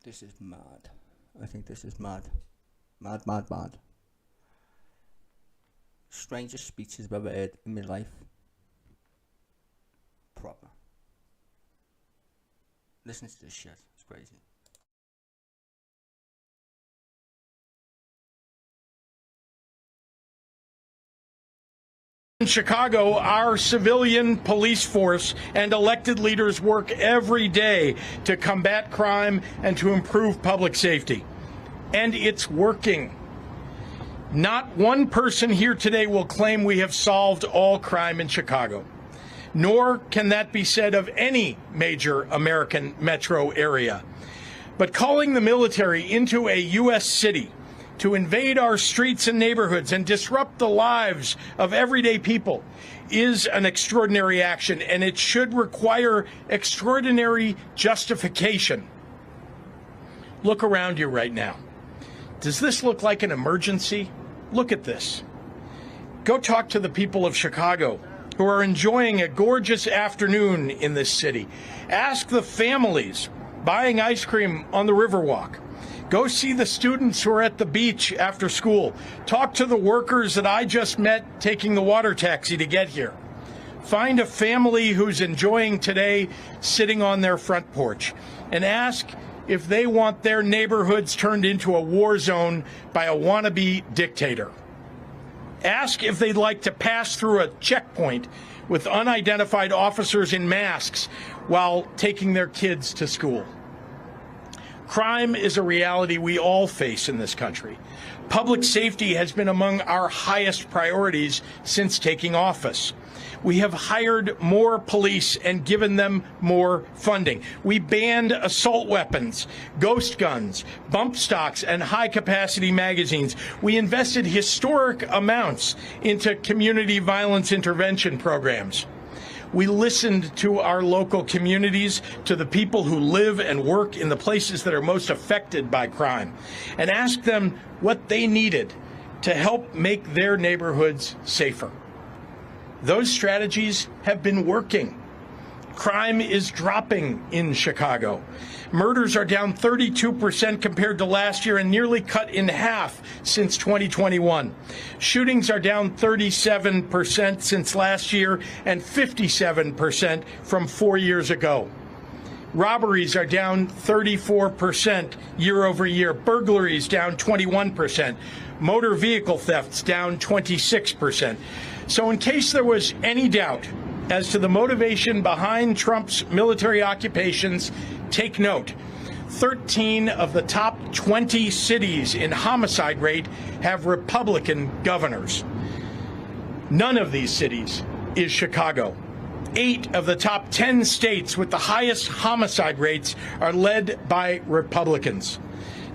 This is mad. I think this is mad. Mad, mad, mad. Strangest speeches I've ever heard in my life. Proper. Listen to this shit. It's crazy. In Chicago, our civilian police force and elected leaders work every day to combat crime and to improve public safety. And it's working. Not one person here today will claim we have solved all crime in Chicago, nor can that be said of any major American metro area. But calling the military into a U.S. city to invade our streets and neighborhoods and disrupt the lives of everyday people is an extraordinary action, and it should require extraordinary justification. Look around you right now. Does this look like an emergency? Look at this. Go talk to the people of Chicago who are enjoying a gorgeous afternoon in this city. Ask the families buying ice cream on the Riverwalk. Go see the students who are at the beach after school. Talk to the workers that I just met taking the water taxi to get here. Find a family who's enjoying today sitting on their front porch and ask if they want their neighborhoods turned into a war zone by a wannabe dictator. Ask if they'd like to pass through a checkpoint with unidentified officers in masks while taking their kids to school. Crime is a reality we all face in this country. Public safety has been among our highest priorities since taking office. We have hired more police and given them more funding. We banned assault weapons, ghost guns, bump stocks, and high-capacity magazines. We invested historic amounts into community violence intervention programs. We listened to our local communities, to the people who live and work in the places that are most affected by crime, and asked them what they needed to help make their neighborhoods safer. Those strategies have been working. Crime is dropping in Chicago. Murders are down 32% compared to last year and nearly cut in half since 2021. Shootings are down 37% since last year and 57% from 4 years ago. Robberies are down 34% year over year. Burglaries down 21%. Motor vehicle thefts down 26%. So in case there was any doubt as to the motivation behind Trump's military occupations, take note. 13 of the top 20 cities in homicide rate have Republican governors. None of these cities is Chicago. 8 of the top 10 states with the highest homicide rates are led by Republicans.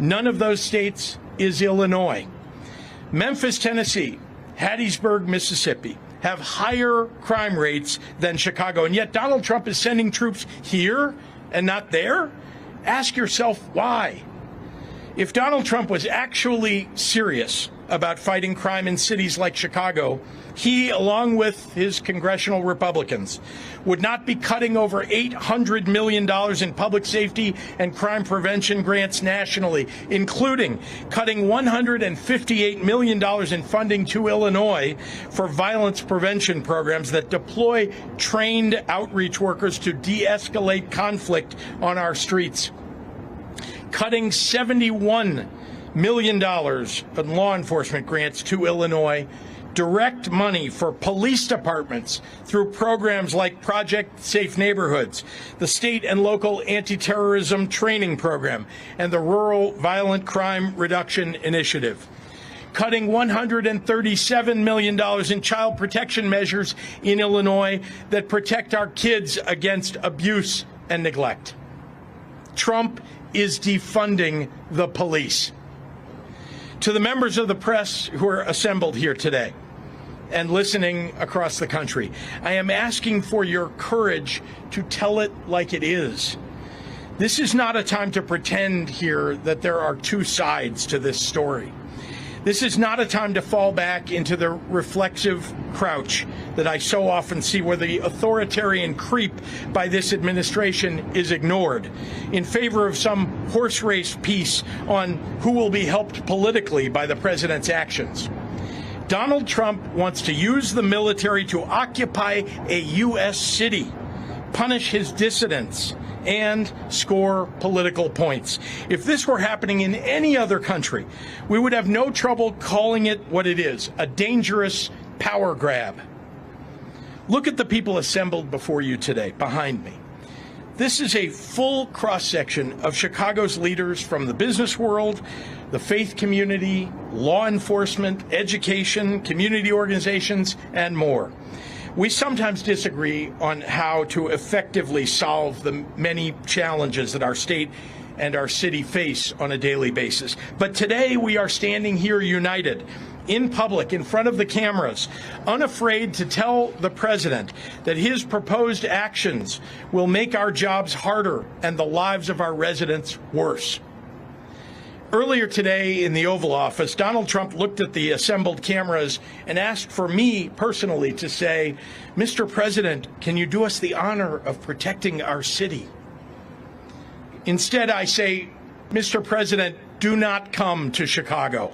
None of those states is Illinois. Memphis, Tennessee, Hattiesburg, Mississippi have higher crime rates than Chicago, and yet Donald Trump is sending troops here and not there? Ask yourself why. If Donald Trump was actually serious about fighting crime in cities like Chicago, he, along with his congressional Republicans, would not be cutting over $800 million in public safety and crime prevention grants nationally, including cutting $158 million in funding to Illinois for violence prevention programs that deploy trained outreach workers to de-escalate conflict on our streets. Cutting $71 million in law enforcement grants to Illinois, direct money for police departments through programs like Project Safe Neighborhoods, the state and local anti-terrorism training program, and the Rural Violent Crime Reduction Initiative. Cutting $137 million in child protection measures in Illinois that protect our kids against abuse and neglect. Trump is defunding the police. To the members of the press who are assembled here today and listening across the country, I am asking for your courage to tell it like it is. This is not a time to pretend here that there are two sides to this story. This is not a time to fall back into the reflexive crouch that I so often see, where the authoritarian creep by this administration is ignored in favor of some horse race piece on who will be helped politically by the president's actions. Donald Trump wants to use the military to occupy a U.S. city, punish his dissidents, and score political points. If this were happening in any other country, we would have no trouble calling it what it is, a dangerous power grab. Look at the people assembled before you today, behind me. This is a full cross-section of Chicago's leaders from the business world, the faith community, law enforcement, education, community organizations, and more. We sometimes disagree on how to effectively solve the many challenges that our state and our city face on a daily basis. But today we are standing here united, in public, in front of the cameras, unafraid to tell the president that his proposed actions will make our jobs harder and the lives of our residents worse. Earlier today in the Oval Office, Donald Trump looked at the assembled cameras and asked for me personally to say, "Mr. President, can you do us the honor of protecting our city?" Instead, I say, "Mr. President, do not come to Chicago."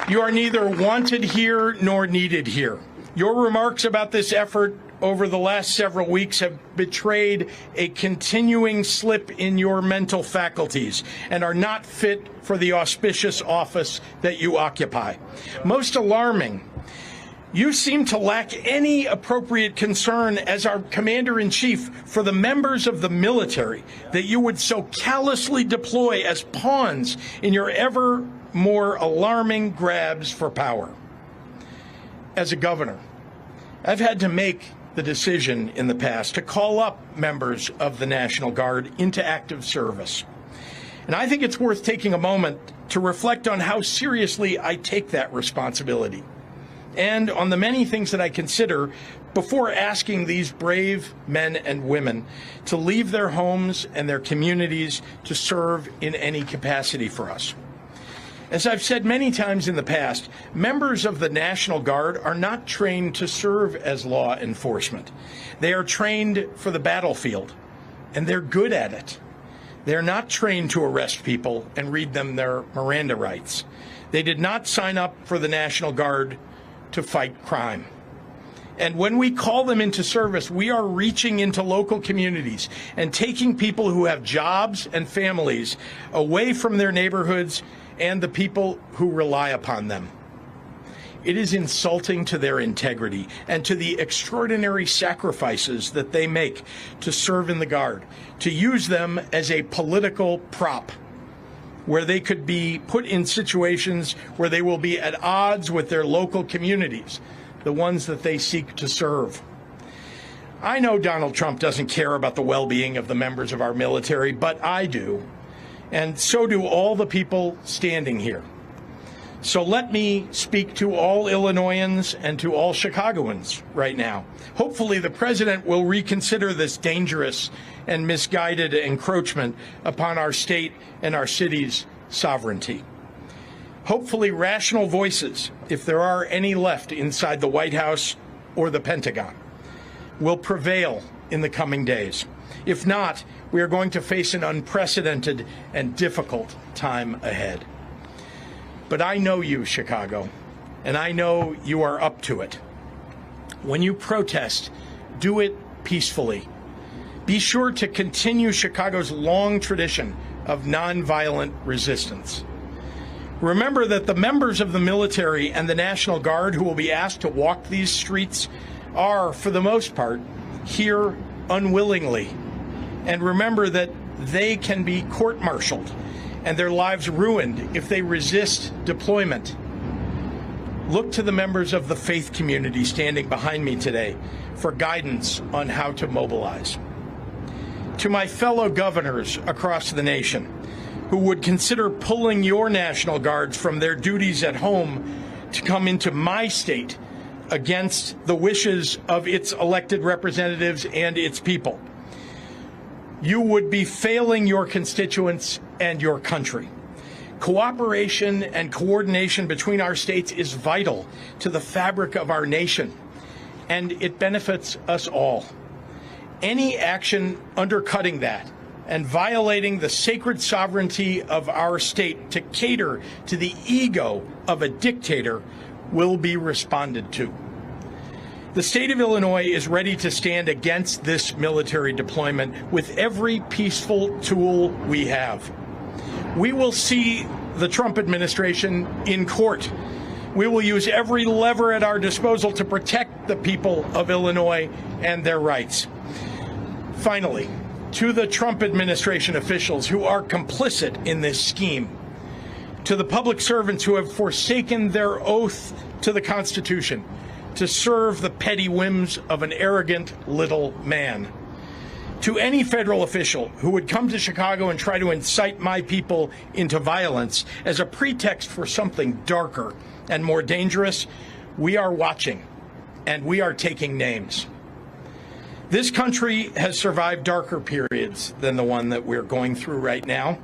You are neither wanted here nor needed here. Your remarks about this effort over the last several weeks have betrayed a continuing slip in your mental faculties and are not fit for the auspicious office that you occupy. Most alarming, you seem to lack any appropriate concern as our commander-in-chief for the members of the military that you would so callously deploy as pawns in your ever more alarming grabs for power. As a governor, I've had to make the decision in the past to call up members of the National Guard into active service. And I think it's worth taking a moment to reflect on how seriously I take that responsibility and on the many things that I consider before asking these brave men and women to leave their homes and their communities to serve in any capacity for us. As I've said many times in the past, members of the National Guard are not trained to serve as law enforcement. They are trained for the battlefield, and they're good at it. They're not trained to arrest people and read them their Miranda rights. They did not sign up for the National Guard to fight crime. And when we call them into service, we are reaching into local communities and taking people who have jobs and families away from their neighborhoods and the people who rely upon them. It is insulting to their integrity and to the extraordinary sacrifices that they make to serve in the Guard, to use them as a political prop, where they could be put in situations where they will be at odds with their local communities, the ones that they seek to serve. I know Donald Trump doesn't care about the well-being of the members of our military, but I do. And so do all the people standing here. So let me speak to all Illinoisans and to all Chicagoans right now. Hopefully the president will reconsider this dangerous and misguided encroachment upon our state and our city's sovereignty. Hopefully rational voices, if there are any left inside the White House or the Pentagon, will prevail in the coming days. If not, we are going to face an unprecedented and difficult time ahead. But I know you, Chicago, and I know you are up to it. When you protest, do it peacefully. Be sure to continue Chicago's long tradition of nonviolent resistance. Remember that the members of the military and the National Guard who will be asked to walk these streets are, for the most part, here unwillingly. And remember that they can be court-martialed and their lives ruined if they resist deployment. Look to the members of the faith community standing behind me today for guidance on how to mobilize. To my fellow governors across the nation who would consider pulling your National Guards from their duties at home to come into my state against the wishes of its elected representatives and its people, you would be failing your constituents and your country. Cooperation and coordination between our states is vital to the fabric of our nation, and it benefits us all. Any action undercutting that and violating the sacred sovereignty of our state to cater to the ego of a dictator will be responded to. The state of Illinois is ready to stand against this military deployment with every peaceful tool we have. We will see the Trump administration in court. We will use every lever at our disposal to protect the people of Illinois and their rights. Finally, to the Trump administration officials who are complicit in this scheme, to the public servants who have forsaken their oath to the Constitution to serve the petty whims of an arrogant little man, to any federal official who would come to Chicago and try to incite my people into violence as a pretext for something darker and more dangerous, we are watching and we are taking names. This country has survived darker periods than the one that we're going through right now,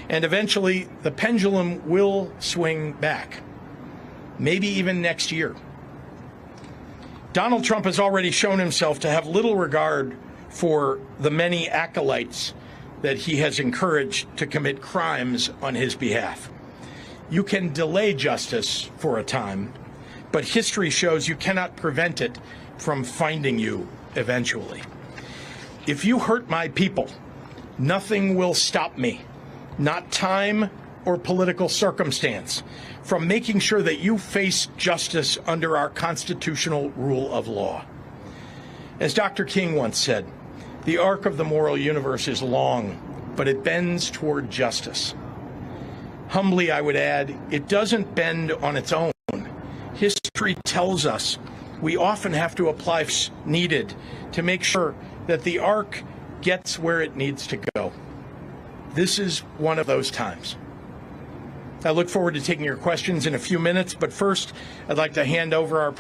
and eventually the pendulum will swing back, maybe even next year. Donald Trump has already shown himself to have little regard for the many acolytes that he has encouraged to commit crimes on his behalf. You can delay justice for a time, but history shows you cannot prevent it from finding you eventually. If you hurt my people, nothing will stop me, not time or political circumstance, from making sure that you face justice under our constitutional rule of law. As Dr. King once said, the arc of the moral universe is long, but it bends toward justice. Humbly, I would add, it doesn't bend on its own. History tells us we often have to apply force needed to make sure that the arc gets where it needs to go. This is one of those times. I look forward to taking your questions in a few minutes, but first, I'd like to hand over our